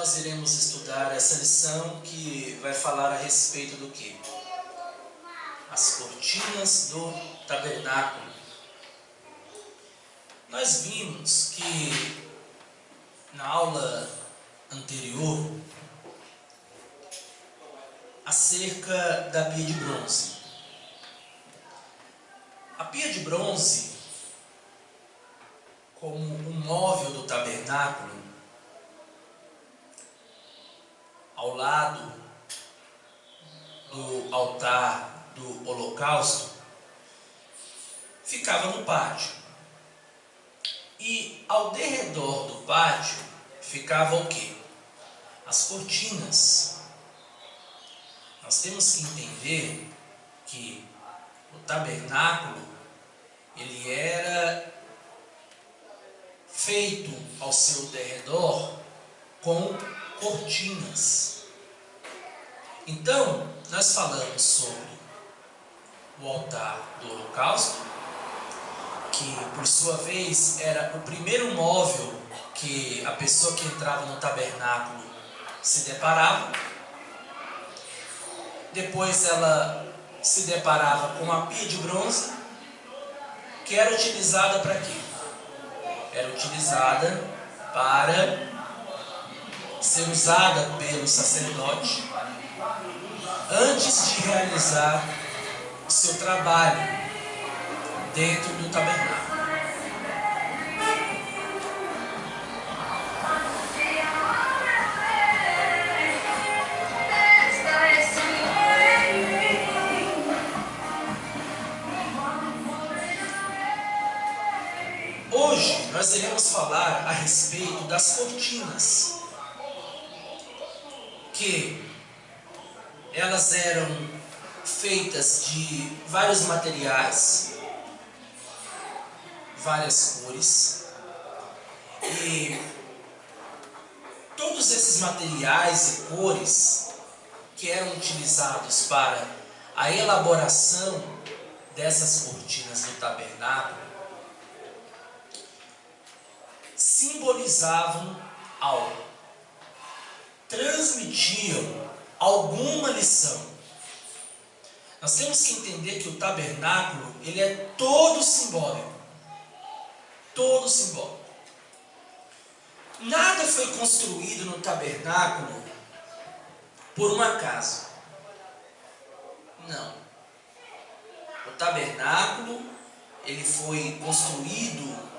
nós iremos estudar essa lição que vai falar a respeito do quê? As cortinas do tabernáculo. Nós vimos que na aula anterior acerca da pia de bronze. A pia de bronze, como um móvel do tabernáculo, ao lado do altar do holocausto, ficava no pátio. E ao derredor do pátio ficava o quê? As cortinas. Nós temos que entender que o tabernáculo, ele era feito ao seu derredor com cortinas. Então, nós falamos sobre o altar do holocausto, que por sua vez era o primeiro móvel que a pessoa que entrava no tabernáculo se deparava. Depois ela se deparava com a pia de bronze, que era utilizada para quê? Era utilizada para ser usada pelo sacerdote antes de realizar o seu trabalho dentro do tabernáculo. Hoje nós iremos falar a respeito das cortinas, que elas eram feitas de vários materiais, várias cores, e todos esses materiais e cores que eram utilizados para a elaboração dessas cortinas do tabernáculo simbolizavam algo, transmitiam alguma lição. Nós temos que entender que o tabernáculo, ele é todo simbólico. Todo simbólico. Nada foi construído no tabernáculo por um acaso. Não. O tabernáculo, ele foi construído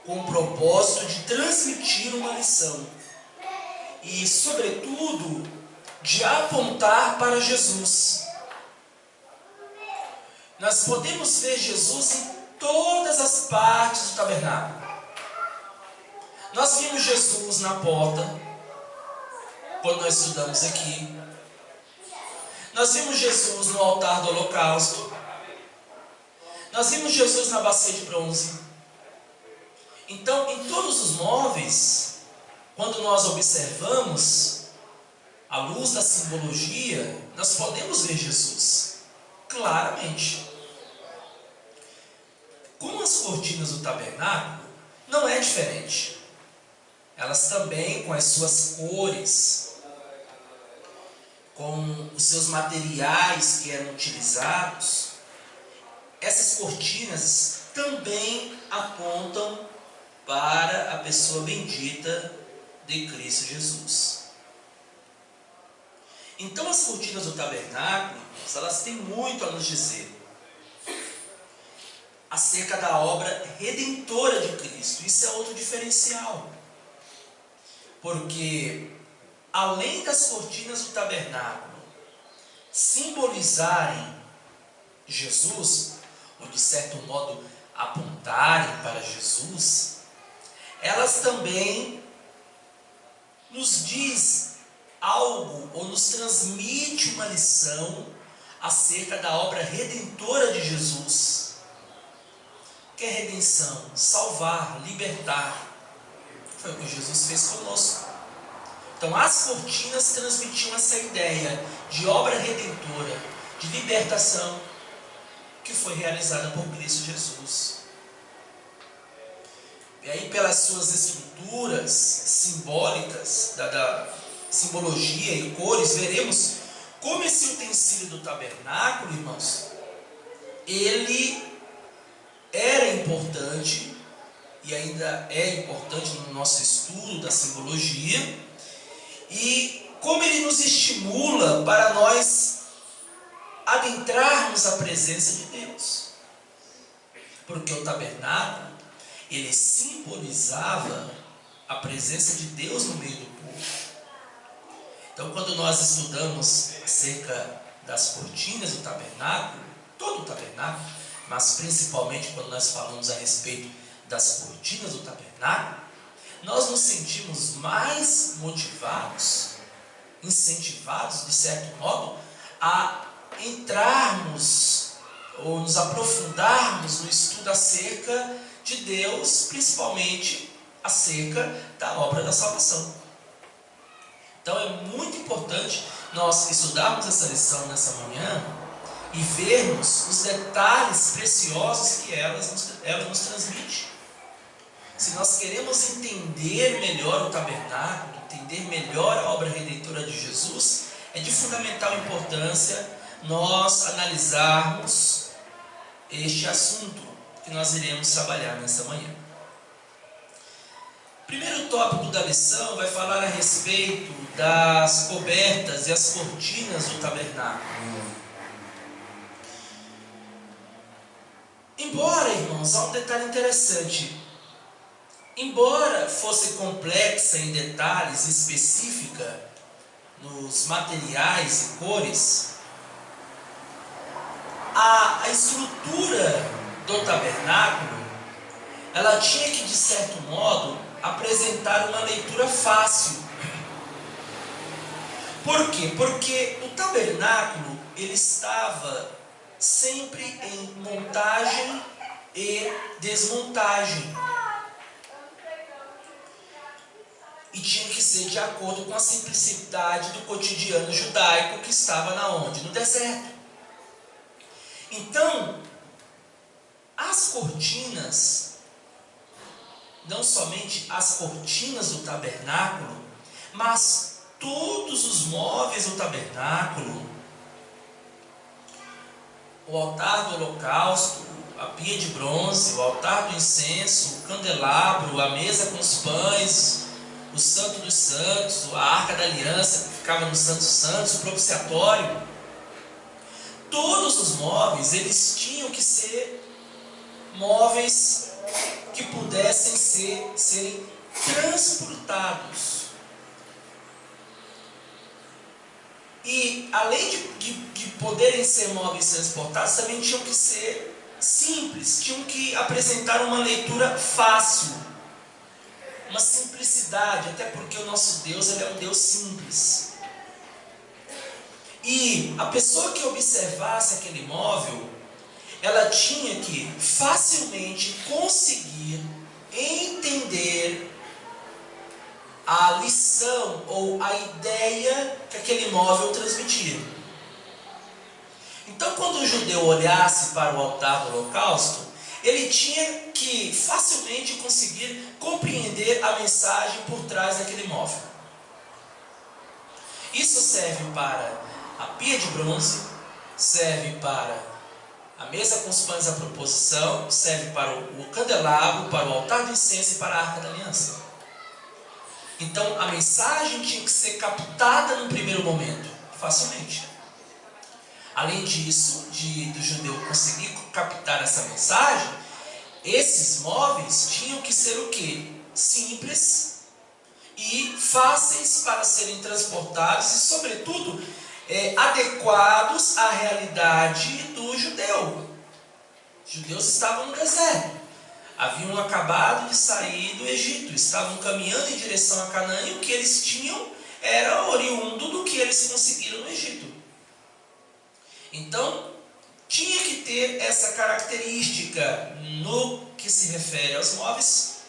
com o propósito de transmitir uma lição. E, sobretudo, de apontar para Jesus. Nós podemos ver Jesus em todas as partes do tabernáculo. Nós vimos Jesus na porta, quando nós estudamos aqui. Nós vimos Jesus no altar do holocausto. Nós vimos Jesus na bacia de bronze. Então, em todos os móveis, quando nós observamos à luz da simbologia, nós podemos ver Jesus claramente. Como as cortinas do tabernáculo, não é diferente. Elas também, com as suas cores, com os seus materiais que eram utilizados, essas cortinas também apontam para a pessoa bendita de Cristo Jesus. Então as cortinas do tabernáculo, elas têm muito a nos dizer acerca da obra redentora de Cristo. Isso é outro diferencial. Porque além das cortinas do tabernáculo simbolizarem Jesus, ou de certo modo apontarem para Jesus, elas também nos diz algo ou nos transmite uma lição acerca da obra redentora de Jesus. Que é redenção, salvar, libertar. Foi o que Jesus fez conosco. Então as cortinas transmitiam essa ideia de obra redentora, de libertação, que foi realizada por Cristo Jesus. E aí, pelas suas estruturas simbólicas, da simbologia e cores, veremos como esse utensílio do tabernáculo, irmãos, ele era importante e ainda é importante no nosso estudo da simbologia, e como ele nos estimula para nós adentrarmos a presença de Deus. Porque o tabernáculo, ele simbolizava a presença de Deus no meio do povo. Então, quando nós estudamos acerca das cortinas do tabernáculo, todo o tabernáculo, mas principalmente quando nós falamos a respeito das cortinas do tabernáculo, nós nos sentimos mais motivados, incentivados, de certo modo, a entrarmos ou nos aprofundarmos no estudo acerca de Deus, principalmente acerca da obra da salvação. Então é muito importante nós estudarmos essa lição nessa manhã e vermos os detalhes preciosos que ela nos transmite. Se nós queremos entender melhor o tabernáculo, entender melhor a obra redentora de Jesus, é de fundamental importância nós analisarmos este assunto que nós iremos trabalhar nessa manhã. O primeiro tópico da lição vai falar a respeito das cobertas e as cortinas do tabernáculo. Embora, irmãos, há um detalhe interessante. Embora fosse complexa em detalhes, específica nos materiais e cores, a estrutura do tabernáculo, ela tinha que, de certo modo, apresentar uma leitura fácil. Por quê? Porque o tabernáculo, ele estava sempre em montagem e desmontagem. E tinha que ser de acordo com a simplicidade do cotidiano judaico que estava na onde? No deserto. Então, as cortinas, não somente as cortinas do tabernáculo, mas todos os móveis do tabernáculo, o altar do holocausto, a pia de bronze, o altar do incenso, o candelabro, a mesa com os pães, o santo dos santos, a arca da aliança que ficava no santo dos santos, o propiciatório, todos os móveis, eles tinham que ser móveis que pudessem serem transportados. E além de poderem ser móveis transportados, também tinham que ser simples, tinham que apresentar uma leitura fácil, uma simplicidade, até porque o nosso Deus, ele é um Deus simples. E a pessoa que observasse aquele móvel, ela tinha que facilmente conseguir entender a lição ou a ideia que aquele móvel transmitia. Então, quando o judeu olhasse para o altar do holocausto, ele tinha que facilmente conseguir compreender a mensagem por trás daquele móvel. Isso serve para a pia de bronze, serve para a mesa com os pães à proposição, serve para o candelabro, para o altar do incenso e para a arca da aliança. Então a mensagem tinha que ser captada no primeiro momento, facilmente. Além disso, do judeu conseguir captar essa mensagem, esses móveis tinham que ser o quê? Simples e fáceis para serem transportados e, sobretudo, adequados à realidade do judeu. Os judeus estavam no deserto, haviam acabado de sair do Egito, estavam caminhando em direção a Canaã e o que eles tinham era oriundo do que eles conseguiram no Egito. Então, tinha que ter essa característica no que se refere aos móveis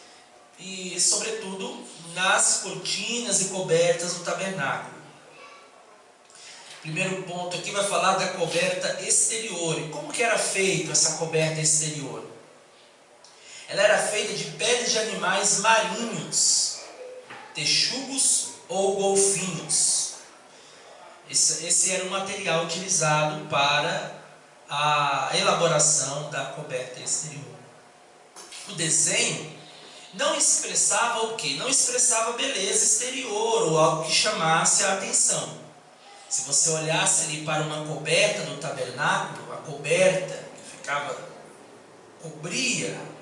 e, sobretudo, nas cortinas e cobertas do tabernáculo. Primeiro ponto aqui vai falar da coberta exterior. E como que era feita essa coberta exterior? ela era feita de peles de animais marinhos, texugos ou golfinhos. Esse era o material utilizado para a elaboração da coberta exterior. O desenho não expressava o quê? Não expressava beleza exterior ou algo que chamasse a atenção. Se você olhasse ali para uma coberta do tabernáculo, a coberta que cobria,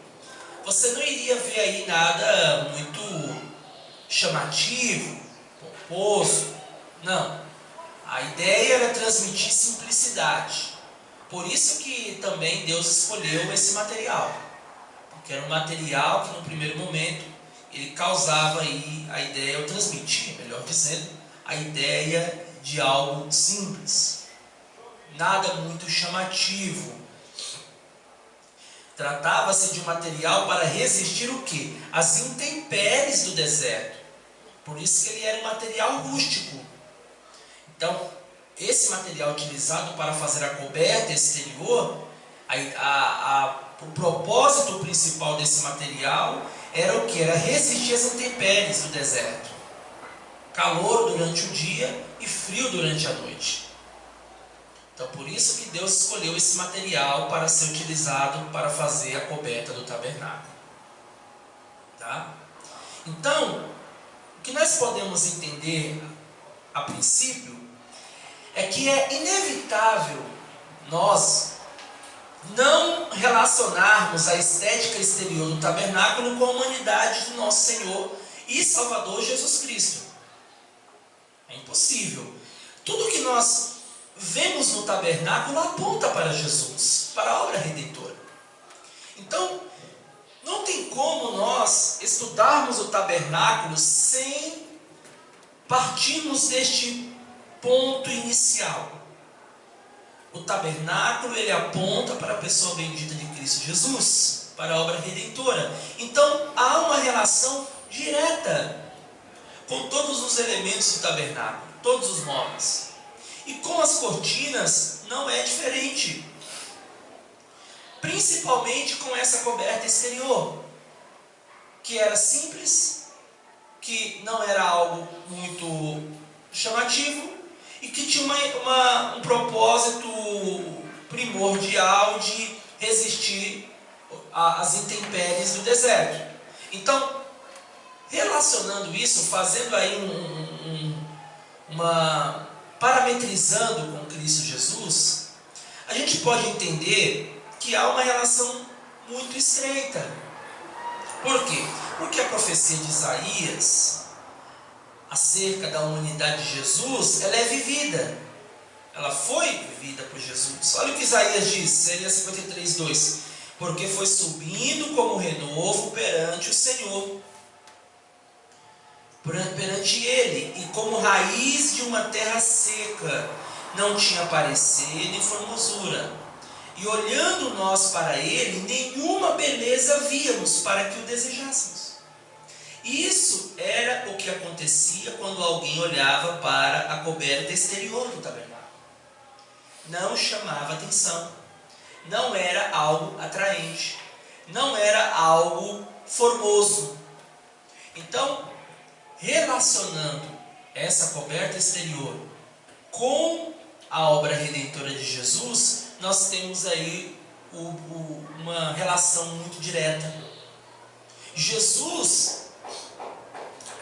você não iria ver aí nada muito chamativo, pomposo. Não. A ideia era transmitir simplicidade. Por isso que também Deus escolheu esse material. Porque era um material que no primeiro momento ele causava aí a ideia, ou transmitia, melhor dizendo, a ideia de algo simples. Nada muito chamativo. Tratava-se de um material para resistir o quê? As intempéries do deserto. Por isso que ele era um material rústico. Então, esse material utilizado para fazer a coberta exterior, o propósito principal desse material era o que? Era resistir às intempéries do deserto. Calor durante o dia e frio durante a noite. Então, por isso que Deus escolheu esse material para ser utilizado para fazer a coberta do tabernáculo. Tá? Então, o que nós podemos entender a princípio é que é inevitável nós não relacionarmos a estética exterior do tabernáculo com a humanidade do nosso Senhor e Salvador Jesus Cristo. É impossível. Tudo que nós vemos no tabernáculo aponta para Jesus, para a obra redentora. Então, não tem como nós estudarmos o tabernáculo sem partirmos deste ponto inicial. O tabernáculo, ele aponta para a pessoa bendita de Cristo Jesus, para a obra redentora. Então, há uma relação direta com todos os elementos do tabernáculo, todos os móveis. E com as cortinas não é diferente. Principalmente com essa coberta exterior, que era simples, que não era algo muito chamativo e que tinha um propósito primordial de resistir às intempéries do deserto. Então, relacionando isso, fazendo aí parametrizando com Cristo Jesus, a gente pode entender que há uma relação muito estreita. Por quê? Porque a profecia de Isaías acerca da humanidade de Jesus, ela é vivida. Ela foi vivida por Jesus. Olha o que Isaías diz, Isaías 53, 2. Porque foi subindo como renovo perante o Senhor, perante Ele, e como raiz de uma terra seca, não tinha parecer nem formosura. E olhando nós para Ele, nenhuma beleza víamos para que o desejássemos. Isso era o que acontecia quando alguém olhava para a coberta exterior do tabernáculo. Não chamava atenção. Não era algo atraente. Não era algo formoso. Então, relacionando essa coberta exterior com a obra redentora de Jesus, nós temos aí uma relação muito direta. Jesus,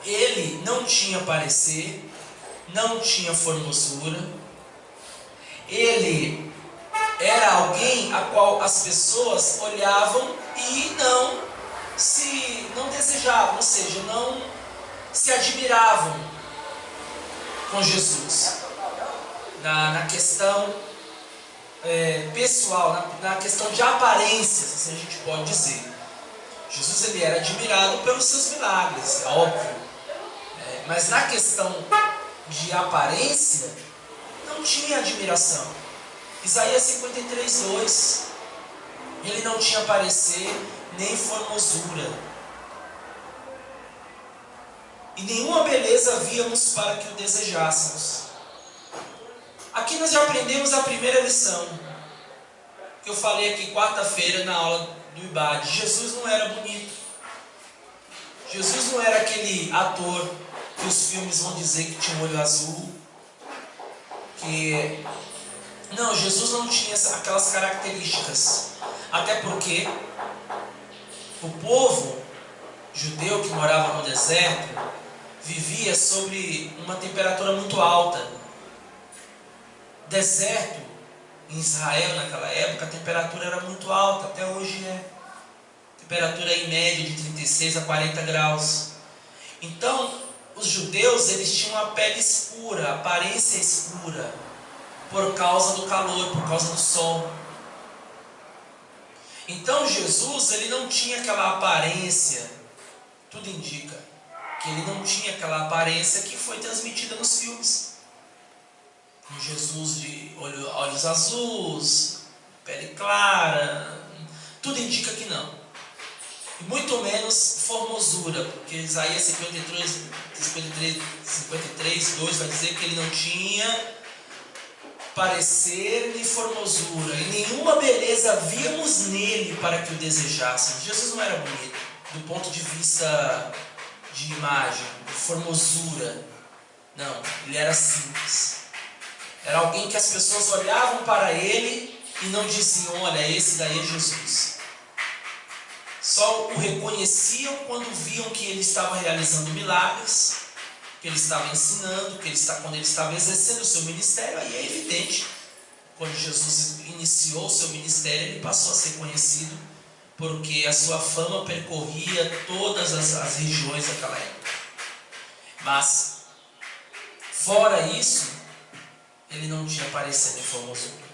ele não tinha parecer, não tinha formosura, ele era alguém a qual as pessoas olhavam e não desejavam, ou seja, não se admiravam com Jesus. Na questão pessoal, na questão de aparências, assim a gente pode dizer. Jesus ele era admirado pelos seus milagres, é óbvio. Mas na questão de aparência, não tinha admiração. Isaías 53, 2. Ele não tinha parecer nem formosura. E nenhuma beleza víamos para que o desejássemos. Aqui nós já aprendemos a primeira lição, que eu falei aqui quarta-feira na aula do Ibade. Jesus não era bonito. Jesus não era aquele ator que os filmes vão dizer que tinha um olho azul. Não, Jesus não tinha aquelas características. Até porque o povo judeu que morava no deserto vivia sobre uma temperatura muito alta. Deserto em Israel naquela época, a temperatura era muito alta, até hoje é. Temperatura em média de 36 a 40 graus. Então, os judeus, eles tinham a pele escura, a aparência escura, por causa do calor, por causa do sol. Então, Jesus, ele não tinha aquela aparência, tudo indica que ele não tinha aquela aparência que foi transmitida nos filmes. Um Jesus de olhos azuis, pele clara, tudo indica que não. E muito menos formosura, porque Isaías 53, 2 vai dizer que ele não tinha parecer nem formosura, e nenhuma beleza víamos nele para que o desejássemos. Jesus não era bonito, do ponto de vista de imagem, de formosura. Não, ele era simples. Era alguém que as pessoas olhavam para ele e não diziam: olha, esse daí é Jesus. Só o reconheciam quando viam que ele estava realizando milagres, que ele estava ensinando, quando ele estava exercendo o seu ministério. Aí é evidente, quando Jesus iniciou o seu ministério, ele passou a ser conhecido, porque a sua fama percorria todas as regiões daquela época. Mas, fora isso, ele não tinha parecer nem formosura.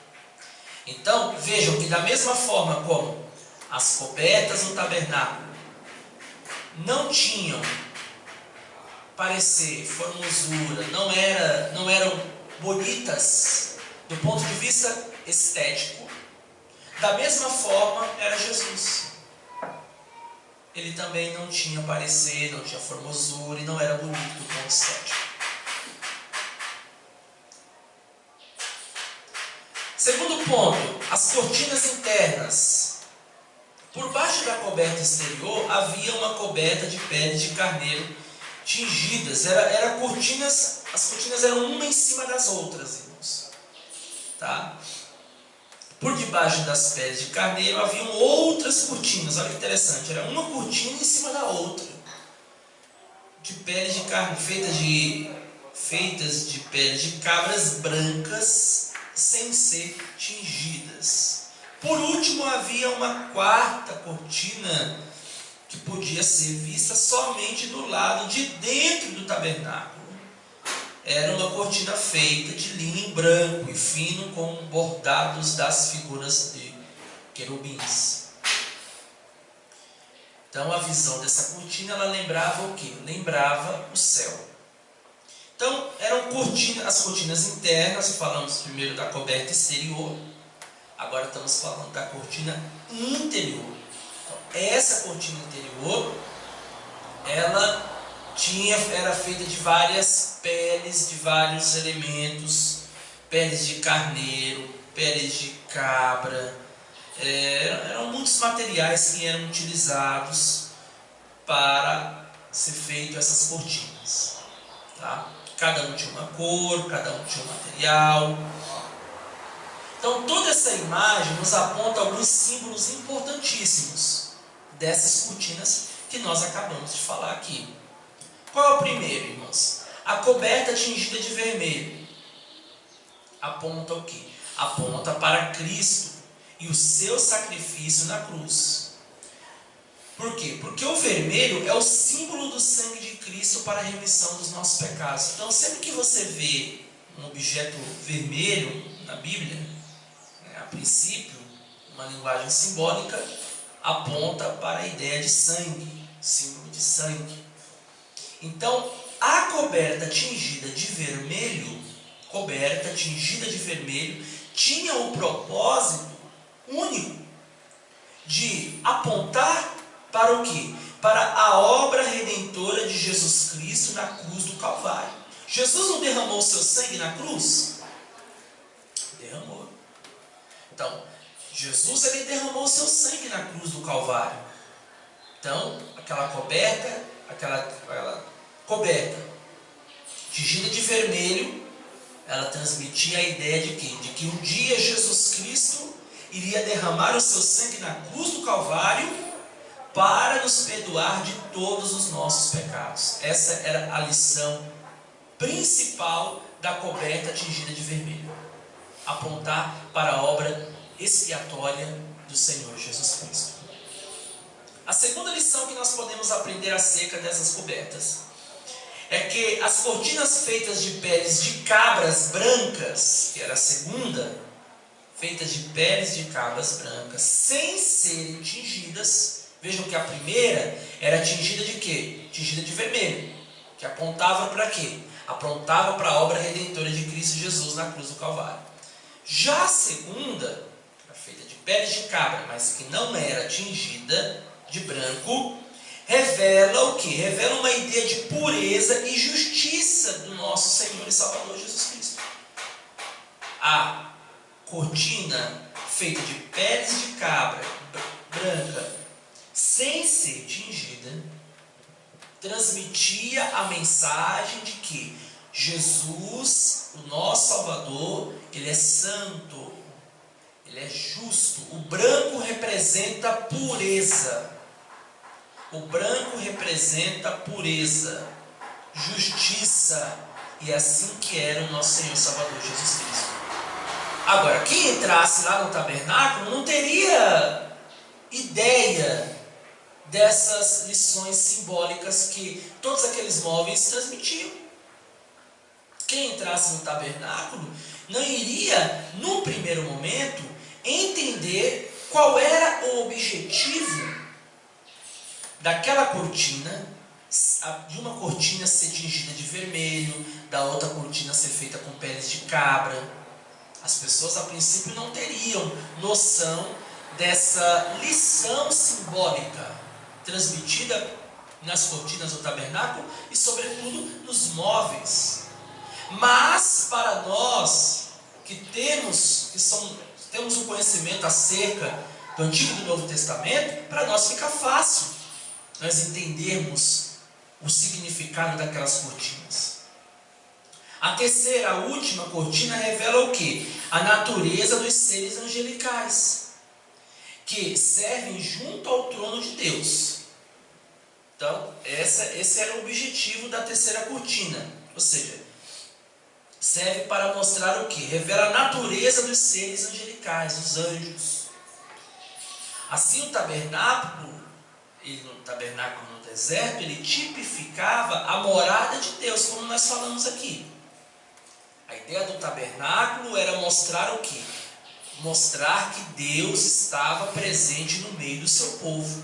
Então, vejam que da mesma forma como as cobertas do tabernáculo não tinham parecer, formosura, não eram bonitas do ponto de vista estético, da mesma forma era Jesus. Ele também não tinha parecer, não tinha formosura e não era bonito do ponto estético. Segundo ponto, as cortinas internas. Por baixo da coberta exterior havia uma coberta de pele de carneiro tingidas. As cortinas eram uma em cima das outras, irmãos. Tá? Por debaixo das peles de carneiro haviam outras cortinas. Olha que interessante, era uma cortina em cima da outra, de peles de carne, feitas de peles de cabras brancas, sem ser tingidas. Por último, havia uma quarta cortina que podia ser vista somente do lado de dentro do tabernáculo. Era uma cortina feita de linho branco e fino, com bordados das figuras de querubins. Então, a visão dessa cortina, ela lembrava o quê? Lembrava o céu. Então, eram as cortinas internas. Falamos primeiro da coberta exterior. Agora estamos falando da cortina interior. Então, essa cortina interior, ela era feita de várias peles, de vários elementos, peles de carneiro, peles de cabra. Eram muitos materiais que eram utilizados para ser feito essas cortinas. Tá? Cada um tinha uma cor, cada um tinha um material. Então, toda essa imagem nos aponta alguns símbolos importantíssimos dessas cortinas que nós acabamos de falar aqui. Qual é o primeiro, irmãos? A coberta tingida de vermelho. Aponta o quê? Aponta para Cristo e o seu sacrifício na cruz. Por quê? Porque o vermelho é o símbolo do sangue de Cristo para a remissão dos nossos pecados. Então, sempre que você vê um objeto vermelho na Bíblia, a princípio, uma linguagem simbólica, aponta para a ideia de sangue, símbolo de sangue. Então, a coberta tingida de vermelho, tinha o propósito único de apontar para o quê? Para a obra redentora de Jesus Cristo na cruz do Calvário. Jesus não derramou o seu sangue na cruz? Derramou. Então, Jesus, ele derramou o seu sangue na cruz do Calvário. Então, aquela coberta tingida de vermelho, ela transmitia a ideia de quê? De que um dia Jesus Cristo iria derramar o seu sangue na cruz do Calvário para nos perdoar de todos os nossos pecados. Essa era a lição principal da coberta tingida de vermelho. Apontar para a obra expiatória do Senhor Jesus Cristo. A segunda lição que nós podemos aprender acerca dessas cobertas é que as cortinas feitas de peles de cabras brancas, que era a segunda, feitas de peles de cabras brancas, sem serem tingidas. Vejam que a primeira era tingida de quê? Tingida de vermelho, que apontava para quê? Apontava para a obra redentora de Cristo Jesus na cruz do Calvário. Já a segunda, era feita de peles de cabra, mas que não era tingida de branco, revela o quê? Revela uma ideia de pureza e justiça do nosso Senhor e Salvador Jesus Cristo. A cortina feita de peles de cabra branca, sem ser tingida, transmitia a mensagem de que Jesus, o nosso Salvador, ele é santo, ele é justo. O branco representa pureza. O branco representa pureza, justiça, e é assim que era o nosso Senhor e Salvador Jesus Cristo. Agora, quem entrasse lá no tabernáculo não teria ideia dessas lições simbólicas que todos aqueles móveis transmitiam. Quem entrasse no tabernáculo não iria, no primeiro momento, entender qual era o objetivo daquela cortina, de uma cortina ser tingida de vermelho, da outra cortina ser feita com peles de cabra. As pessoas a princípio não teriam noção dessa lição simbólica transmitida nas cortinas do tabernáculo e sobretudo nos móveis. Mas para nós que temos um conhecimento acerca do Antigo e do Novo Testamento, para nós fica fácil nós entendermos o significado daquelas cortinas. A terceira, a última cortina revela o quê? A natureza dos seres angelicais, que servem junto ao trono de Deus. Então, esse era o objetivo da terceira cortina. Ou seja, serve para mostrar o quê? Revela a natureza dos seres angelicais, os anjos. Assim, o tabernáculo no deserto, ele tipificava a morada de Deus, como nós falamos aqui. A ideia do tabernáculo era mostrar o quê? Mostrar que Deus estava presente no meio do seu povo.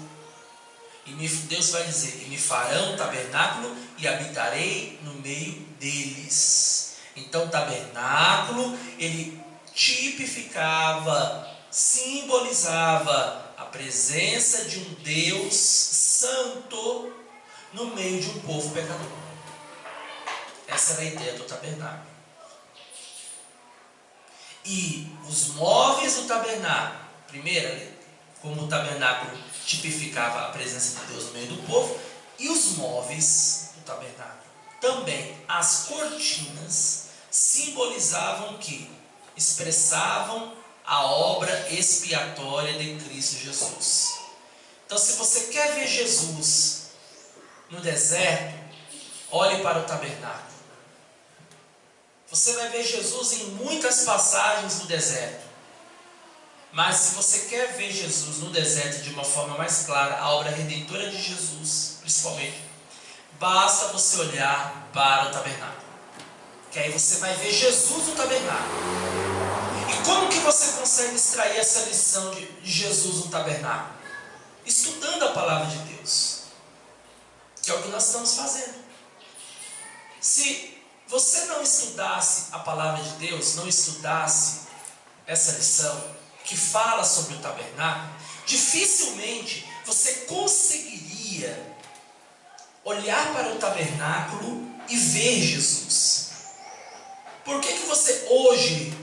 E Deus vai dizer: e me farão um tabernáculo e habitarei no meio deles. Então o tabernáculo, ele tipificava, simbolizava a presença de um Deus santo no meio de um povo pecador. Essa era a ideia do tabernáculo. E os móveis do tabernáculo, primeiro, como o tabernáculo tipificava a presença de Deus no meio do povo, e os móveis do tabernáculo, também as cortinas, simbolizavam que expressavam a obra expiatória de Cristo Jesus. Então, se você quer ver Jesus no deserto, olhe para o tabernáculo. Você vai ver Jesus em muitas passagens no deserto. Mas se você quer ver Jesus no deserto de uma forma mais clara, a obra redentora de Jesus, principalmente, basta você olhar para o tabernáculo. Que aí você vai ver Jesus no tabernáculo. E como que você consegue extrair essa lição de Jesus no tabernáculo? Estudando a palavra de Deus. Que é o que nós estamos fazendo. Se você não estudasse a palavra de Deus, não estudasse essa lição que fala sobre o tabernáculo, dificilmente você conseguiria olhar para o tabernáculo e ver Jesus. Por que você hoje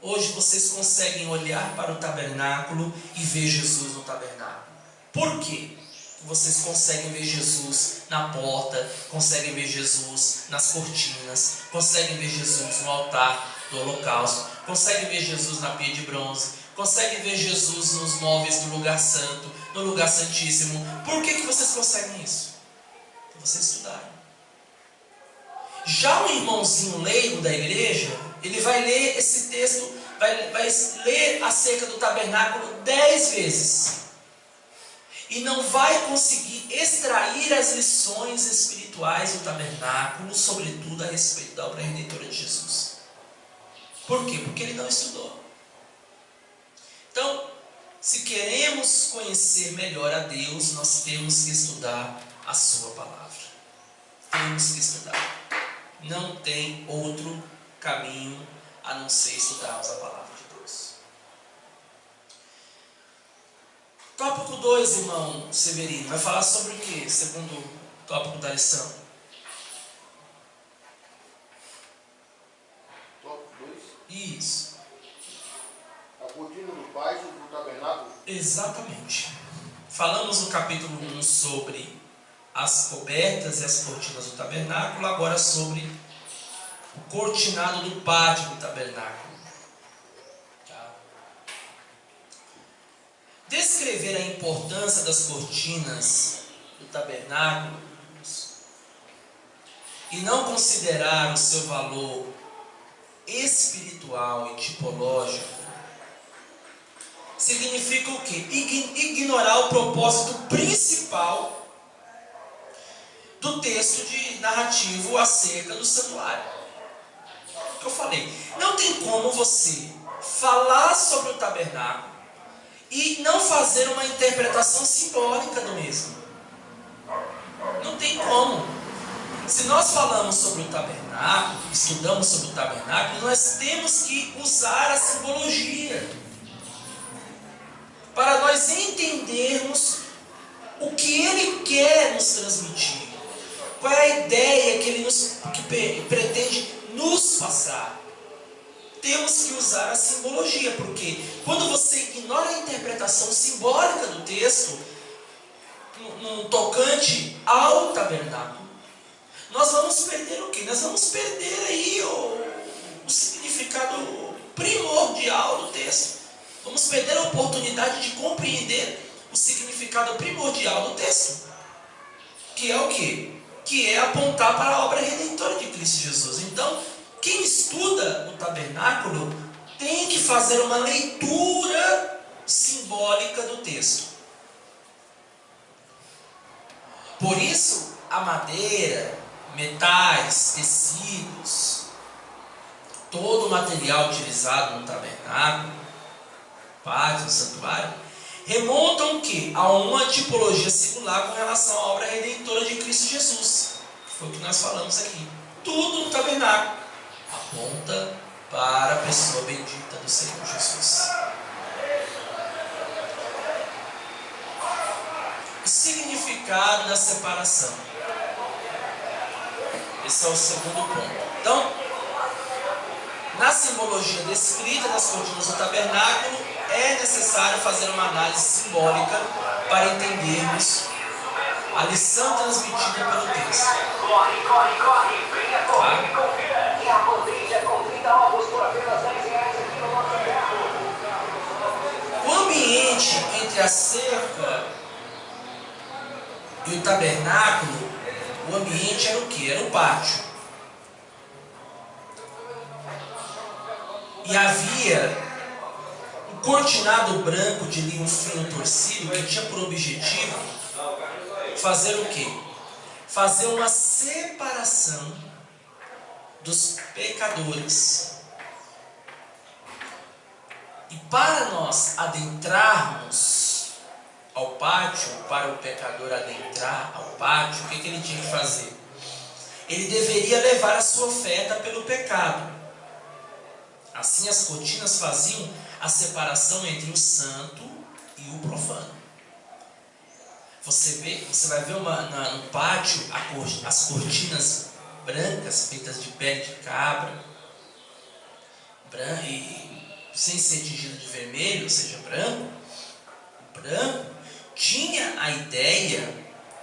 hoje vocês conseguem olhar para o tabernáculo e ver Jesus no tabernáculo. Por quê? Vocês conseguem ver Jesus na porta, conseguem ver Jesus nas cortinas, conseguem ver Jesus no altar do holocausto, conseguem ver Jesus na pia de bronze, conseguem ver Jesus nos móveis do lugar santo, no lugar santíssimo. Por que vocês conseguem isso? Porque vocês estudaram. Já um irmãozinho leigo da igreja, ele vai ler esse texto, vai ler acerca do tabernáculo 10 vezes. E não vai conseguir extrair as lições espirituais do tabernáculo, sobretudo a respeito da obra redentora de Jesus. Por quê? Porque ele não estudou. Então, se queremos conhecer melhor a Deus, nós temos que estudar a sua palavra. Temos que estudar. Não tem outro caminho a não ser estudarmos a palavra de Deus. Tópico 2, irmão Severino, vai falar sobre o que, segundo o tópico da lição? Tópico 2? Isso. A cortina do pátio do tabernáculo? Exatamente. Falamos no capítulo 1 sobre as cobertas e as cortinas do tabernáculo, agora sobre o cortinado do pátio do tabernáculo. Descrever a importância das cortinas do tabernáculo e não considerar o seu valor espiritual e tipológico significa o quê? Ignorar o propósito principal do texto narrativo acerca do santuário. O que eu falei? Não tem como você falar sobre o tabernáculo e não fazer uma interpretação simbólica do mesmo. Não tem como. Se nós falamos sobre o tabernáculo, estudamos sobre o tabernáculo, nós temos que usar a simbologia para nós entendermos o que ele quer nos transmitir. Qual é a ideia que ele pretende nos passar? Temos que usar a simbologia, porque quando você ignora a interpretação simbólica do texto, no tocante ao tabernáculo, nós vamos perder o quê? Nós vamos perder aí o significado primordial do texto. Vamos perder a oportunidade de compreender o significado primordial do texto. Que é o quê? Que é apontar para a obra redentora de Cristo Jesus. Então, quem estuda o tabernáculo tem que fazer uma leitura simbólica do texto. Por isso, a madeira, metais, tecidos, todo o material utilizado no tabernáculo, pátio, santuário, remontam o quê? A uma tipologia singular com relação à obra redentora de Cristo Jesus. Foi o que nós falamos aqui. Tudo no tabernáculo aponta para a pessoa bendita do Senhor Jesus. O significado da separação. Esse é o segundo ponto. Então, na simbologia descrita das cortinas do tabernáculo, é necessário fazer uma análise simbólica para entendermos a lição transmitida pelo texto. Corre, venha correr e confira. E a bandeja com 30 ovos por apenas R$10 aqui no nosso mercado. O ambiente entre a cerca e o tabernáculo, o ambiente era o que? Era o pátio. E havia um cortinado branco de linho fino torcido que tinha por objetivo fazer o quê? Fazer uma separação dos pecadores. E para nós adentrarmos ao pátio, para o pecador adentrar ao pátio, o que ele tinha que fazer? Ele deveria levar a sua oferta pelo pecado. Assim as cortinas faziam a separação entre o santo e o profano. Você vai ver no pátio as cortinas brancas feitas de pele de cabra e sem ser tingido de vermelho, ou seja, branco, o branco tinha a ideia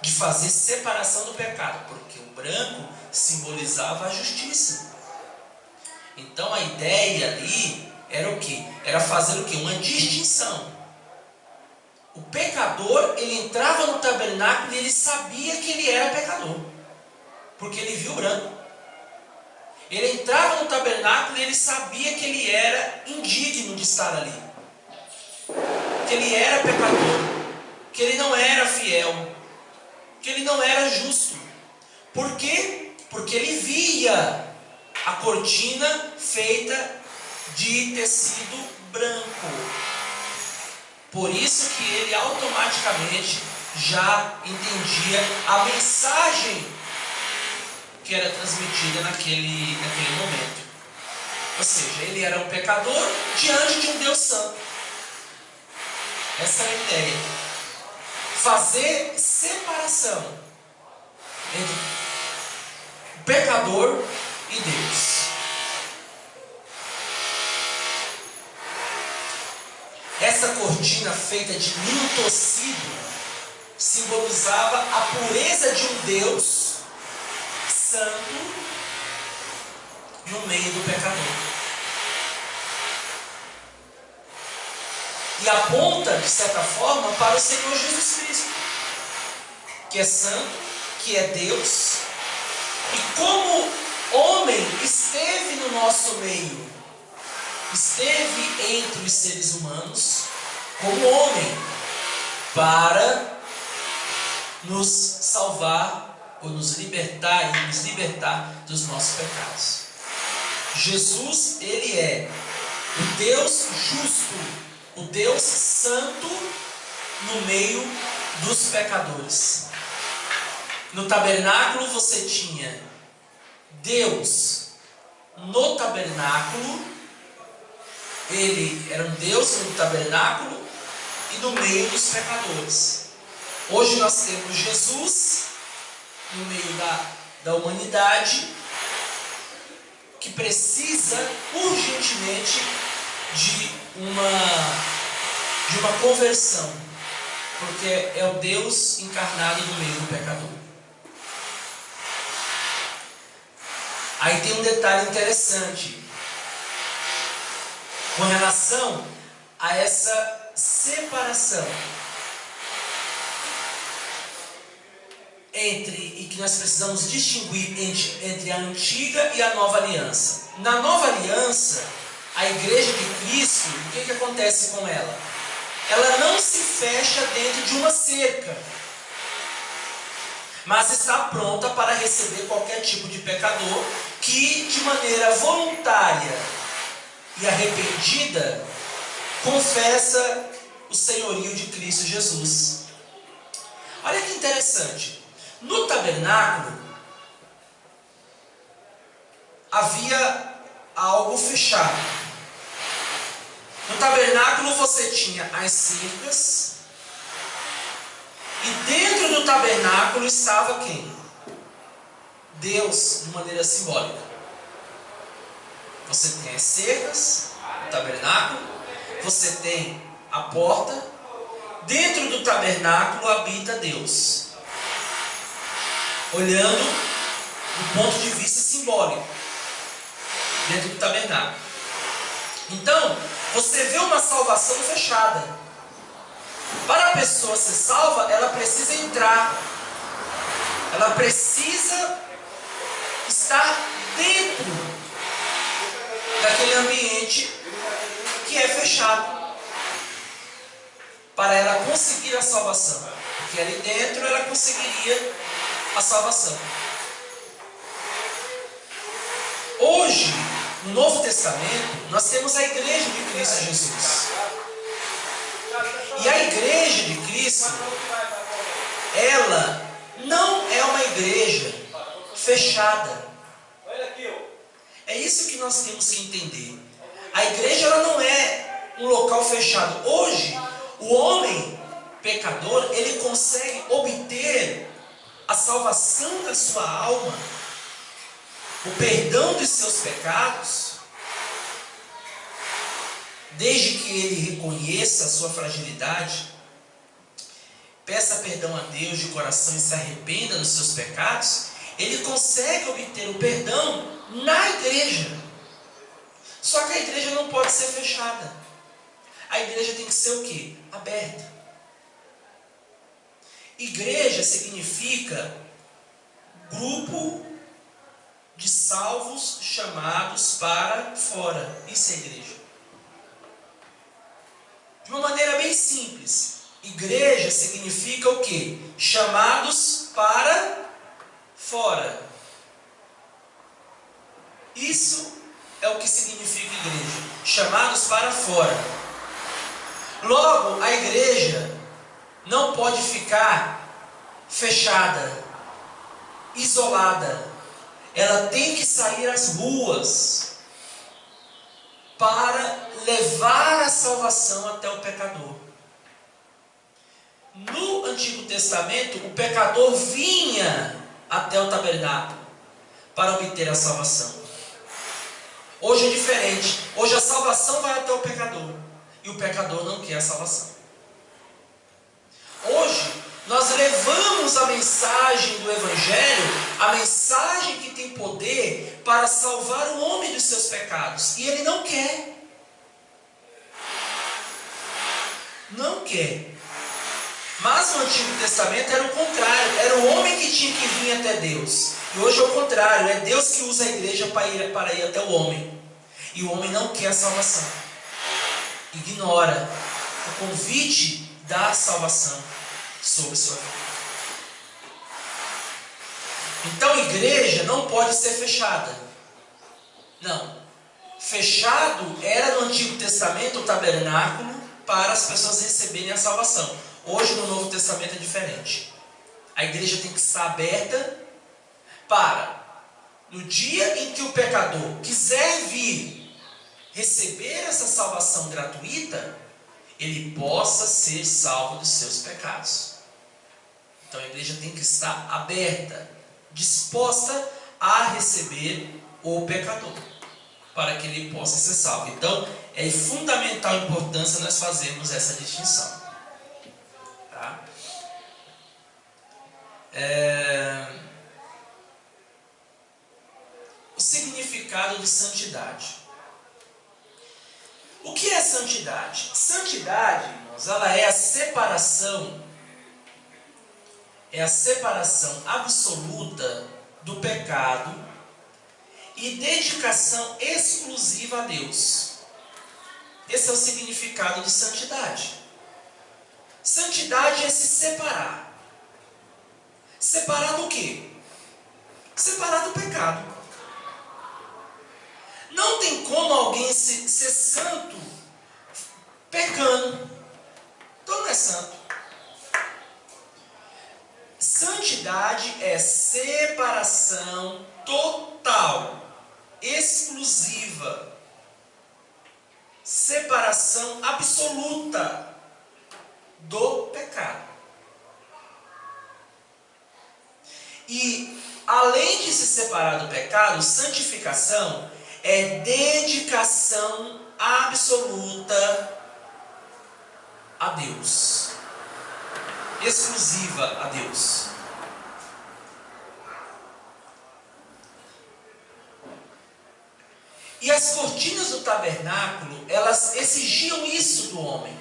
de fazer separação do pecado, porque o branco simbolizava a justiça. Então a ideia ali era o quê? Era fazer o quê? Uma distinção. O pecador, ele entrava no tabernáculo e ele sabia que ele era pecador, porque ele viu o branco. Ele entrava no tabernáculo e ele sabia que ele era indigno de estar ali, que ele era pecador, que ele não era fiel, que ele não era justo. Por quê? Porque ele via a cortina feita de tecido branco. Por isso que ele automaticamente já entendia a mensagem que era transmitida naquele momento. Ou seja, ele era um pecador diante de um Deus santo. Essa é a ideia. Fazer separação entre o pecador e Deus. Essa cortina feita de linho tecido simbolizava a pureza de um Deus santo no meio do pecador. E aponta, de certa forma, para o Senhor Jesus Cristo, que é santo, que é Deus, e como homem esteve no nosso meio, esteve entre os seres humanos como homem, para nos salvar ou nos libertar e nos libertar dos nossos pecados. Jesus, ele é o Deus justo, o Deus santo no meio dos pecadores. No tabernáculo você tinha Deus no tabernáculo. Ele era um Deus no tabernáculo e no meio dos pecadores. Hoje nós temos Jesus no meio da humanidade, que precisa urgentemente de uma conversão, porque é o Deus encarnado no meio do pecador. Aí tem um detalhe interessante com relação a essa separação e que nós precisamos distinguir entre a antiga e a nova aliança. Na nova aliança, a igreja de Cristo, o que acontece com ela? Ela não se fecha dentro de uma cerca, mas está pronta para receber qualquer tipo de pecador que, de maneira voluntária e arrependida, confessa o senhorio de Cristo Jesus. Olha que interessante. No tabernáculo havia algo fechado. No tabernáculo você tinha as cercas, e dentro do tabernáculo estava quem? Deus, de maneira simbólica. Você tem as cercas do tabernáculo, você tem a porta. Dentro do tabernáculo habita Deus, olhando do ponto de vista simbólico, dentro do tabernáculo. Então, você vê uma salvação fechada. Para a pessoa ser salva, ela precisa entrar, ela precisa estar dentro daquele ambiente que é fechado, para ela conseguir a salvação, porque ali dentro ela conseguiria a salvação. Hoje, no Novo Testamento, nós temos a igreja de Cristo Jesus. E a igreja de Cristo, ela não é uma igreja fechada. É isso que nós temos que entender. A igreja, ela não é um local fechado. Hoje, o homem pecador, ele consegue obter a salvação da sua alma, o perdão dos seus pecados, desde que ele reconheça a sua fragilidade, peça perdão a Deus de coração e se arrependa dos seus pecados, ele consegue obter o perdão na igreja. Só que a igreja não pode ser fechada. A igreja tem que ser o quê? Aberta. Igreja significa grupo de salvos chamados para fora. Isso é igreja. De uma maneira bem simples, igreja significa o quê? Chamados para fora. Isso é o que significa igreja. Chamados para fora. Logo, a igreja não pode ficar fechada, isolada. Ela tem que sair às ruas para levar a salvação até o pecador. No Antigo Testamento, o pecador vinha até o tabernáculo para obter a salvação. Hoje é diferente. Hoje a salvação vai até o pecador e o pecador não quer a salvação. Hoje nós levamos a mensagem do Evangelho, a mensagem que tem poder para salvar o homem dos seus pecados, e ele não quer. Não quer. Mas no Antigo Testamento era o contrário, era o homem que tinha que vir até Deus. E hoje é o contrário, é Deus que usa a igreja para ir até o homem. E o homem não quer a salvação. Ignora o convite da salvação sobre sua vida. Então, igreja não pode ser fechada. Não. Fechado era no Antigo Testamento o tabernáculo para as pessoas receberem a salvação. Hoje no Novo Testamento é diferente. A igreja tem que estar aberta para, no dia em que o pecador quiser vir receber essa salvação gratuita, ele possa ser salvo dos seus pecados. Então a igreja tem que estar aberta, disposta a receber o pecador, para que ele possa ser salvo. Então é de fundamental importância nós fazermos essa distinção. Tá? O significado de santidade. O que é santidade? Santidade, irmãos, ela é a separação absoluta do pecado e dedicação exclusiva a Deus. Esse é o significado de santidade. Santidade é se separar. Separar do quê? Separar do pecado. Não tem como alguém ser santo pecando. Então não é santo. Santidade é separação total, exclusiva, separação absoluta do pecado. E além de se separar do pecado, santificação é dedicação absoluta a Deus, exclusiva a Deus. E as cortinas do tabernáculo, elas exigiam isso do homem,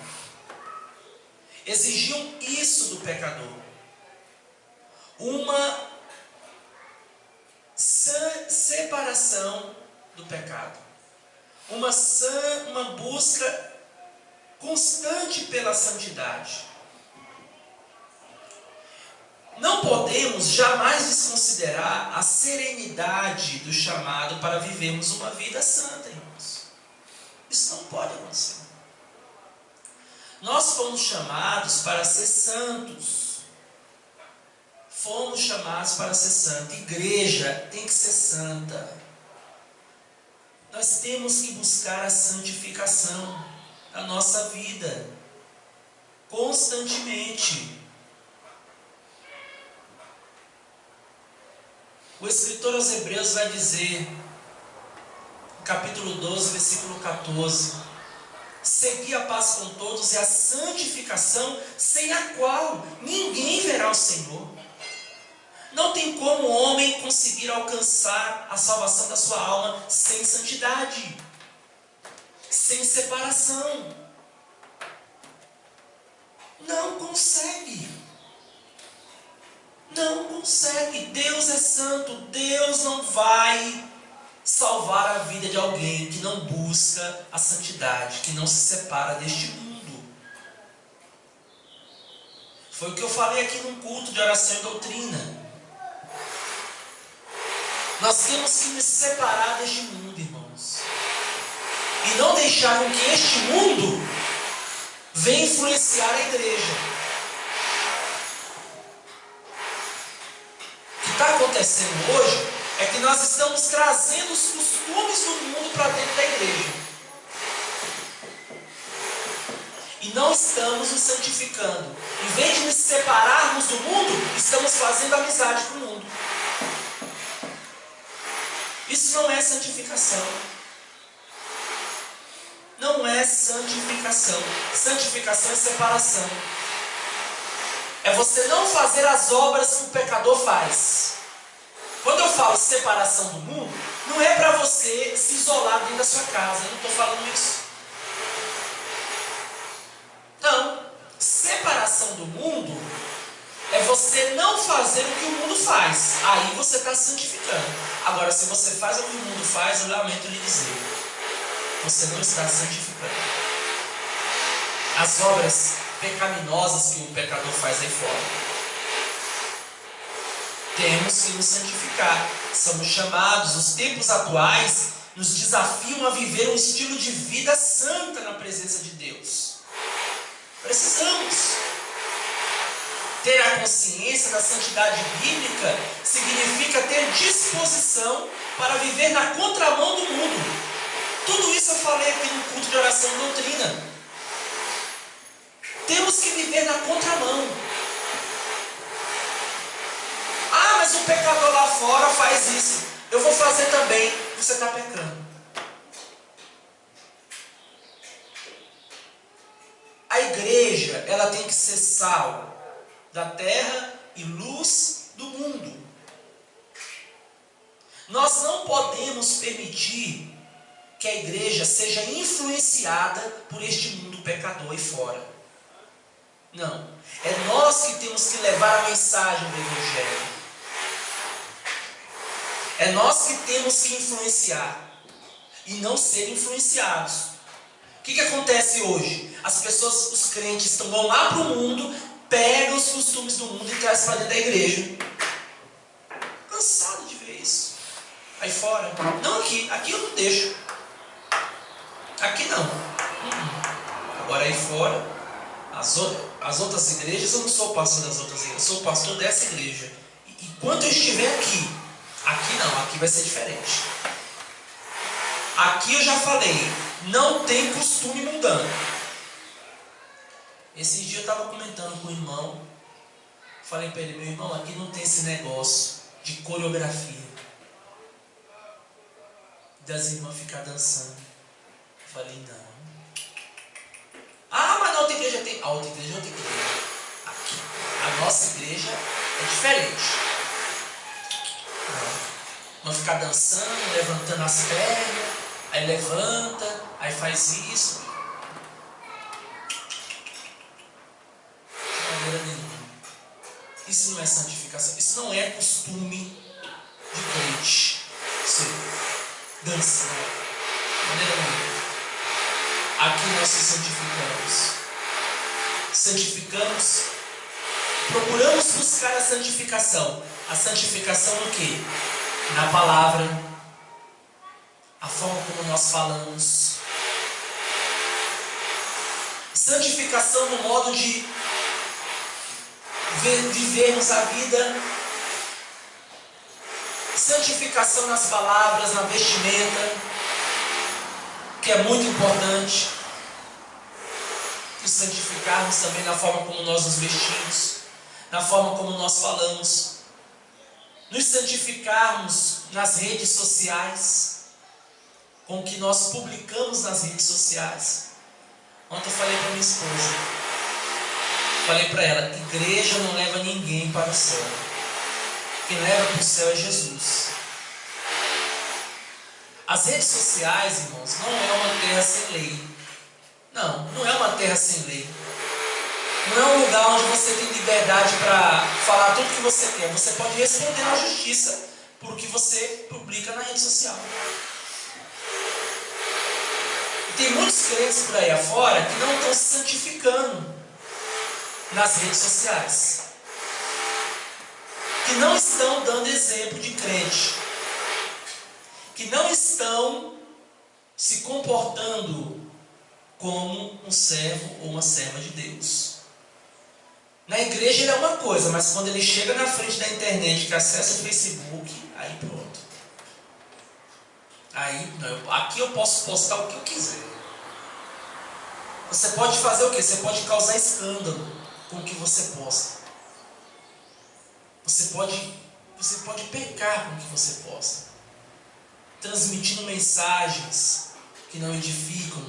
exigiam isso do pecador, uma separação do pecado, uma busca constante pela santidade. Não podemos jamais desconsiderar a serenidade do chamado para vivermos uma vida santa, irmãos. Isso não pode acontecer. Nós fomos chamados para ser santos. Fomos chamados para ser santos. Igreja tem que ser santa. Nós temos que buscar a santificação da nossa vida constantemente. O escritor aos Hebreus vai dizer, no capítulo 12, versículo 14: segui a paz com todos e a santificação, sem a qual ninguém verá o Senhor. Não tem como o homem conseguir alcançar a salvação da sua alma sem santidade, sem separação. Não consegue. Não consegue. Deus é santo. Deus não vai salvar a vida de alguém que não busca a santidade, que não se separa deste mundo. Foi o que eu falei aqui num culto de oração e doutrina. Nós temos que nos separar deste mundo, irmãos. E não deixar com que este mundo venha influenciar a igreja. O que está acontecendo hoje é que nós estamos trazendo os costumes do mundo para dentro da igreja. E não estamos nos santificando. Em vez de nos separarmos do mundo, estamos fazendo amizade com o mundo. Isso não é santificação. Não é santificação. Santificação é separação. É você não fazer as obras que o pecador faz. Quando eu falo separação do mundo, não é para você se isolar dentro da sua casa. Eu não estou falando isso. Não. Separação do mundo é você não fazer o que o mundo faz. Aí você está santificando. Agora, se você faz o que o mundo faz, eu lamento lhe dizer, você não está santificando. As obras pecaminosas que o pecador faz aí fora. Temos que nos santificar. Somos chamados, os tempos atuais nos desafiam a viver um estilo de vida santa na presença de Deus. Precisamos. Ter a consciência da santidade bíblica significa ter disposição para viver na contramão do mundo. Tudo isso eu falei aqui no culto de oração e doutrina. Temos que viver na contramão. Ah, mas o pecador lá fora faz isso. Eu vou fazer também. Você está pecando. A igreja, ela tem que ser sal da terra e luz do mundo. Nós não podemos permitir que a igreja seja influenciada por este mundo pecador aí fora. Não. É nós que temos que levar a mensagem do Evangelho. É nós que temos que influenciar e não ser influenciados. O que acontece hoje? As pessoas, os crentes, vão lá para o mundo, pegam os costumes do mundo e trazem para dentro da igreja. Cansado de ver isso. Aí fora. Não aqui. Aqui eu não deixo. Aqui não. Agora aí fora, as outras igrejas, eu não sou pastor das outras igrejas, eu sou pastor dessa igreja. E enquanto eu estiver aqui não, aqui vai ser diferente. Aqui eu já falei, não tem costume mundano. Esses dias eu estava comentando com o irmão, falei para ele, meu irmão, aqui não tem esse negócio de coreografia, das irmãs ficar dançando. Eu falei, não. Ah, mas na outra igreja tem. A outra igreja é outra igreja. Aqui, a nossa igreja é diferente. Não ficar dançando, levantando as pernas, aí levanta, aí faz isso. De maneira nenhuma. Isso não é santificação. Isso não é costume de crente. Isso é dançando. De maneira nenhuma. Aqui nós nos santificamos, procuramos buscar a santificação. A santificação no quê? Na palavra, a forma como nós falamos. Santificação no modo de vivermos a vida. Santificação nas palavras, na vestimenta, que é muito importante. E santificarmos também na forma como nós nos vestimos, na forma como nós falamos. Nos santificarmos nas redes sociais, com o que nós publicamos nas redes sociais. Ontem eu falei para minha esposa, falei para ela, igreja não leva ninguém para o céu. Quem leva para o céu é Jesus. As redes sociais, irmãos, não é uma terra sem lei. Não é uma terra sem lei. Não é um lugar onde você tem liberdade para falar tudo o que você quer. Você pode responder na justiça por o que você publica na rede social. E tem muitos crentes por aí afora que não estão se santificando nas redes sociais. Que não estão dando exemplo de crente. Que não estão se comportando como um servo ou uma serva de Deus. Na igreja ele é uma coisa, mas quando ele chega na frente da internet, que acessa o Facebook, aí pronto. Aí, não, aqui eu posso postar o que eu quiser. Você pode fazer o quê? Você pode causar escândalo com o que você posta. Você pode pecar com o que você posta. Transmitindo mensagens que não edificam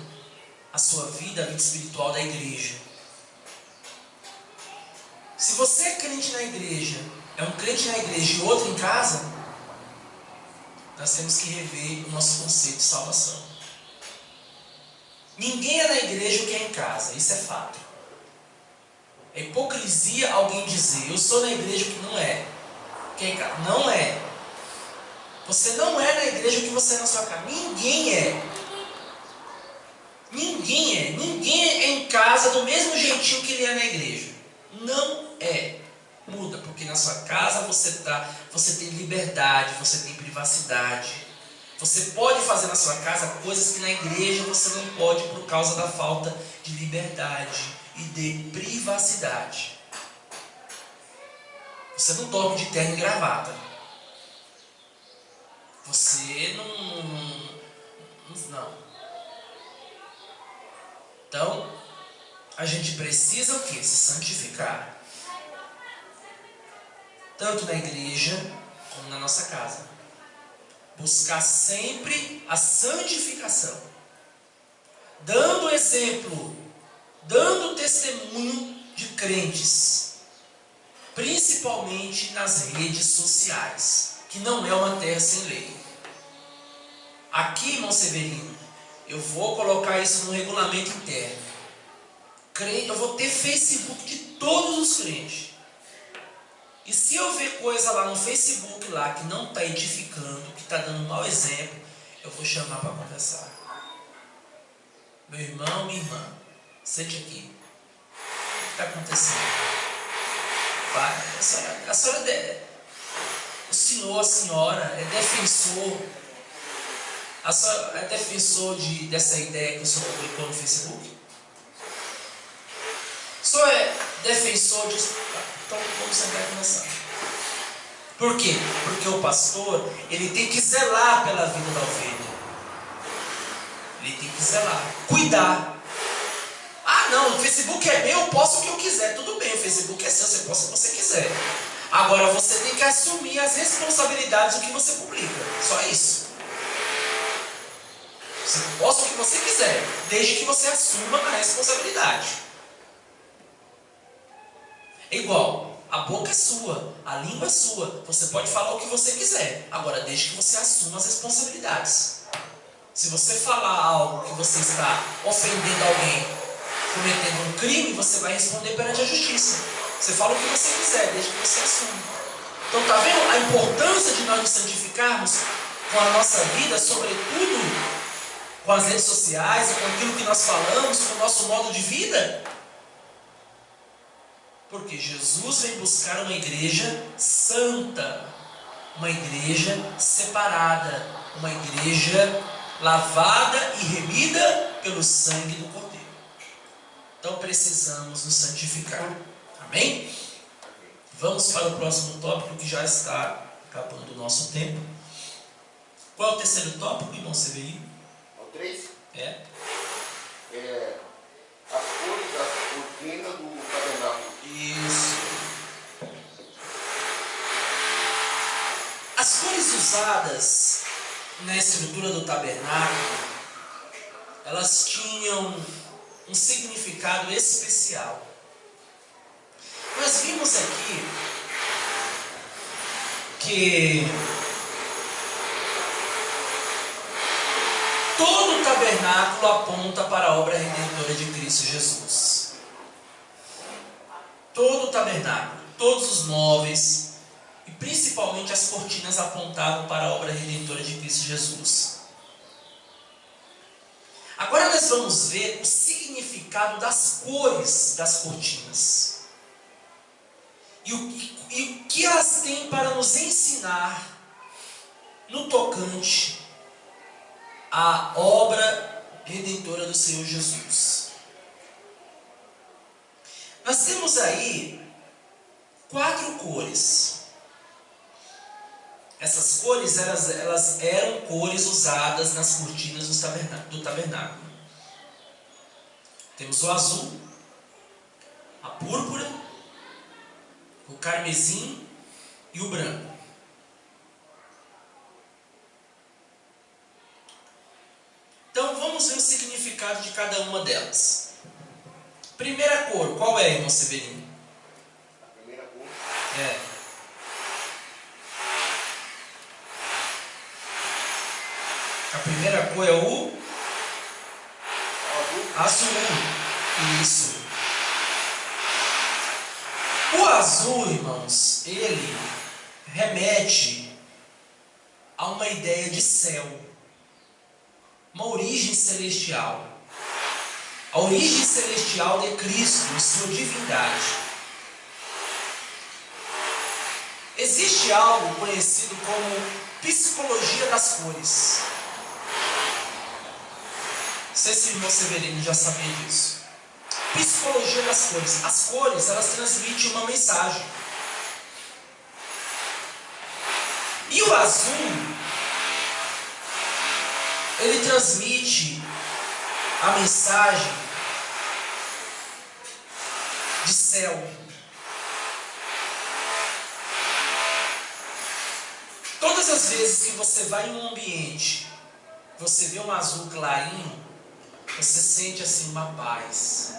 a sua vida, a vida espiritual da igreja. Se você é crente na igreja, é um crente na igreja e outro em casa, nós temos que rever o nosso conceito de salvação. Ninguém é na igreja o que é em casa, isso é fato. É hipocrisia alguém dizer, eu sou na igreja o que não é. Que é em casa. Não é. Você não é na igreja o que você é na sua casa. Ninguém é. Ninguém é. Ninguém é em casa do mesmo jeitinho que ele é na igreja. Não é. Muda, porque na sua casa você tem liberdade, você tem privacidade. Você pode fazer na sua casa coisas que na igreja você não pode por causa da falta de liberdade e de privacidade. Você não dorme de terno e gravata. Você não. Então, a gente precisa o quê? Se santificar. Tanto na igreja como na nossa casa. Buscar sempre a santificação. Dando exemplo, dando testemunho de crentes. Principalmente nas redes sociais, que não é uma terra sem lei. Aqui, irmão Severino, eu vou colocar isso no regulamento interno. Eu vou ter Facebook de todos os crentes. E se eu ver coisa lá no Facebook lá que não está edificando, que está dando um mau exemplo, eu vou chamar para conversar. Meu irmão, minha irmã, sente aqui. O que está acontecendo? Pai, a senhora o senhor, a senhora é defensor. A senhora é defensor dessa ideia que o senhor publicou no Facebook? O senhor é defensor disso? Então vamos sentar e conversar. Por quê? Porque o pastor, ele tem que zelar pela vida da ovelha. Ele tem que zelar, cuidar. Ah não, o Facebook é meu, eu posso o que eu quiser. Tudo bem, o Facebook é seu, você posta o que você quiser. Agora você tem que assumir as responsabilidades do que você publica. Só isso. Você posta o que você quiser, desde que você assuma a responsabilidade. É igual, a boca é sua, a língua é sua. Você pode falar o que você quiser. Agora, desde que você assuma as responsabilidades. Se você falar algo que você está ofendendo alguém, cometendo um crime, você vai responder perante a justiça. Você fala o que você quiser, desde que você assuma. Então, está vendo a importância de nós nos santificarmos com a nossa vida, sobretudo com as redes sociais, com aquilo que nós falamos, com o nosso modo de vida? Porque Jesus vem buscar uma igreja santa, uma igreja separada, uma igreja lavada e remida pelo sangue do Cordeiro. Então precisamos nos santificar. Amém? Vamos para o próximo tópico, que já está acabando o nosso tempo. Qual é o terceiro tópico, irmão Severino? O 3? É as cores da cortina do tabernáculo. Isso. As cores usadas na estrutura do tabernáculo, elas tinham um significado especial. Nós vimos aqui que todo o tabernáculo aponta para a obra redentora de Cristo Jesus. Todo o tabernáculo, todos os móveis e principalmente as cortinas apontavam para a obra redentora de Cristo Jesus. Agora nós vamos ver o significado das cores das cortinas. E o que elas têm para nos ensinar no tocante à obra redentora do Senhor Jesus. Nós temos aí 4 cores. Essas cores elas eram cores usadas nas cortinas do tabernáculo. Temos o azul, a púrpura, o carmesim e o branco. Então vamos ver o significado de cada uma delas. Primeira cor, qual é, irmão Severino? A primeira cor. A primeira cor é o Azul. Isso. O azul, irmãos, ele remete a uma ideia de céu, uma origem celestial. A origem celestial de Cristo e sua divindade. Existe algo conhecido como psicologia das cores. Não sei se o irmão Severino já sabia disso. Psicologia das cores. As cores, elas transmitem uma mensagem. E o azul, ele transmite a mensagem de céu. Todas as vezes que você vai em um ambiente, você vê um azul clarinho, você sente assim uma paz.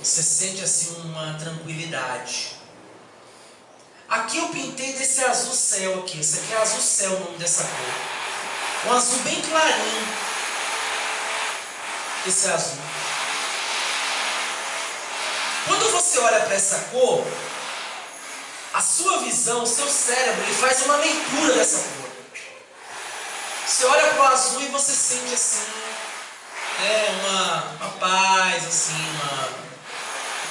Você sente assim uma tranquilidade. Aqui eu pintei desse azul céu aqui. Esse aqui é azul céu, o nome dessa cor. Um azul bem clarinho. Esse azul. Quando você olha para essa cor, a sua visão, o seu cérebro, ele faz uma leitura dessa cor. Você olha para o azul e você sente assim, uma paz, assim, uma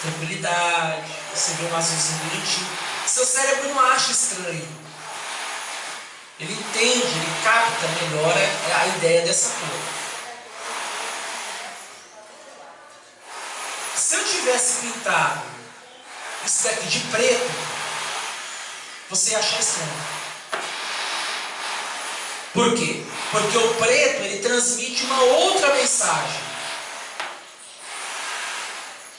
tranquilidade. Você vê um azulzinho bonitinho. Seu cérebro não acha estranho. Ele entende, ele capta melhor a ideia dessa cor. Se eu tivesse pintado isso daqui de preto, você ia achar estranho. Por quê? Porque o preto, ele transmite uma outra mensagem.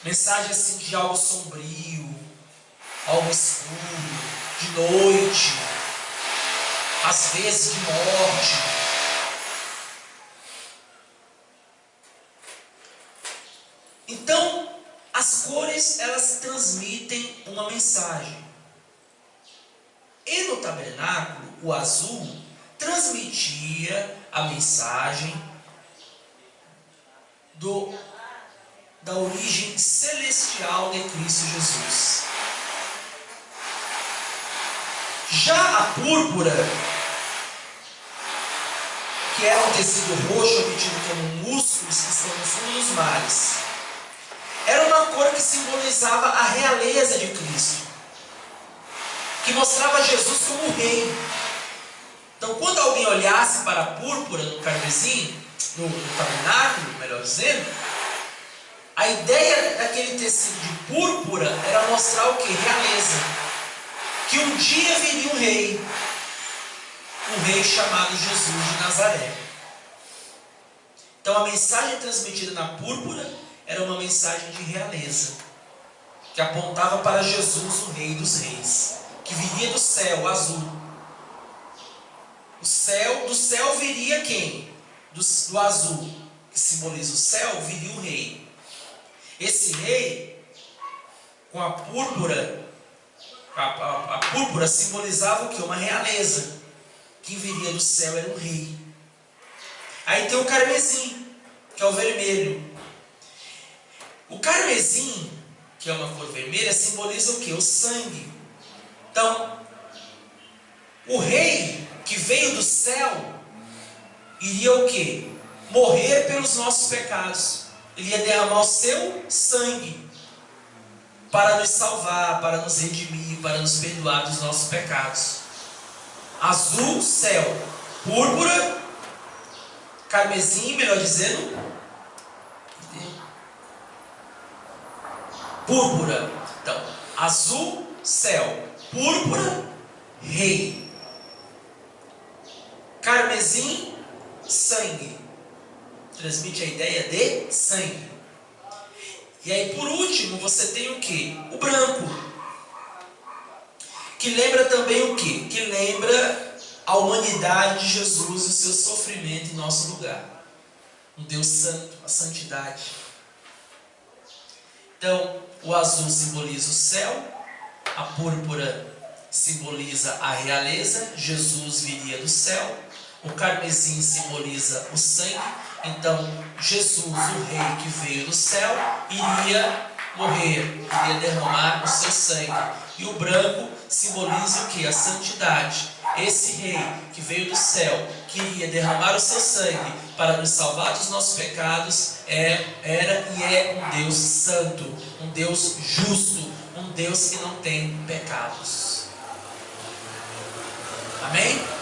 Mensagem assim de algo sombrio, algo escuro, de noite, às vezes de morte. Então, as cores, elas transmitem uma mensagem. E no tabernáculo, o azul transmitia a mensagem da origem celestial de Cristo Jesus. Já a púrpura, que era um tecido roxo obtido como músculos que estão no fundo dos mares, era uma cor que simbolizava a realeza de Cristo, que mostrava Jesus como rei. Então, quando alguém olhasse para a púrpura no carmesim, no tabernáculo, melhor dizendo, a ideia daquele tecido de púrpura era mostrar o que? Realeza. Que um dia viria um rei chamado Jesus de Nazaré. Então, a mensagem transmitida na púrpura era uma mensagem de realeza, que apontava para Jesus, o Rei dos Reis, que viria do céu azul. Do céu viria quem? Do azul, que que simboliza o céu, viria um rei. Esse rei, com a púrpura, a púrpura simbolizava o quê? Uma realeza. Quem viria do céu era um rei. Aí tem o carmesim, que é o vermelho. O carmesim, que é uma cor vermelha, simboliza o quê? O sangue. Então, o rei que veio do céu iria o quê? Morrer pelos nossos pecados. Ele ia derramar o seu sangue para nos salvar, para nos redimir, para nos perdoar dos nossos pecados. Azul, céu. Púrpura, carmesim, melhor dizendo. Púrpura. Então, azul, céu. Púrpura, rei. Carmesim, sangue. Transmite a ideia de sangue. E aí, por último, você tem o quê? O branco. Que lembra também o quê? Que lembra a humanidade de Jesus e o seu sofrimento em nosso lugar. Um Deus santo, a santidade. Então, o azul simboliza o céu, a púrpura simboliza a realeza, Jesus viria do céu, o carmesim simboliza o sangue, então Jesus, o rei que veio do céu, iria morrer, iria derramar o seu sangue, e o branco simboliza o que? A santidade. Esse rei que veio do céu, que iria derramar o seu sangue para nos salvar dos nossos pecados, era e é um Deus santo, um Deus justo, um Deus que não tem pecados. Amém?